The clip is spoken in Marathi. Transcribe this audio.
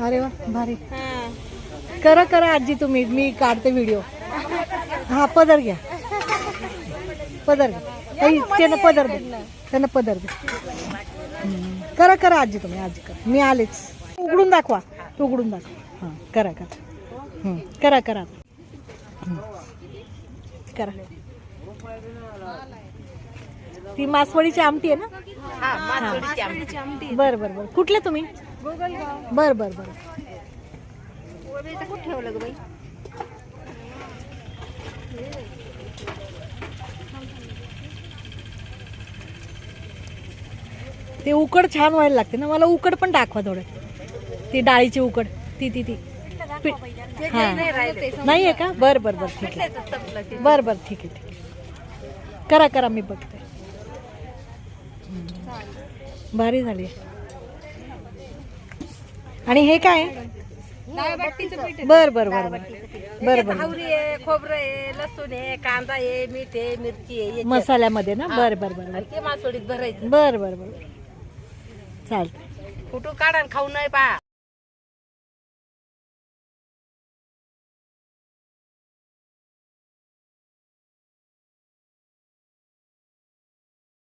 अरे वा भारी. करा करा आजी तुम्ही, मी काढते व्हिडिओ. हा पदर घ्या, पदर घ्या. त्यांना पदर दे, त्यांना पदर दे. करा करा आजी तुम्ही, आजी करा. मी आलेच. उघडून दाखवा, तू उघडून दाखवा. हां करा करा. करा करा करा. ती मासवडीची आमटी आहे ना? बर बर बर. कुठले तुम्ही? बर बर बर. ते उकड छान व्हायला लागते ना. मला उकड पण दाखवा थोडं. ती डाळीची उकड, ती ती ती हा नाही आहे का? बर बर बर ठीक आहे. बर बर ठीक आहे ठीक आहे. करा करा, मी बघते. भारी झाली. आणि हे काय? बर बर बर बर बर बर. खोबरं आहे, लसूण आहे, कांदा आहे, मीठ आहे, मिरची आहे मसाल्यामध्ये ना. बर बर बर ते मासोडीत भरायचं. बर बर बर चालतं. कुठून काढा खाऊ नाही पा.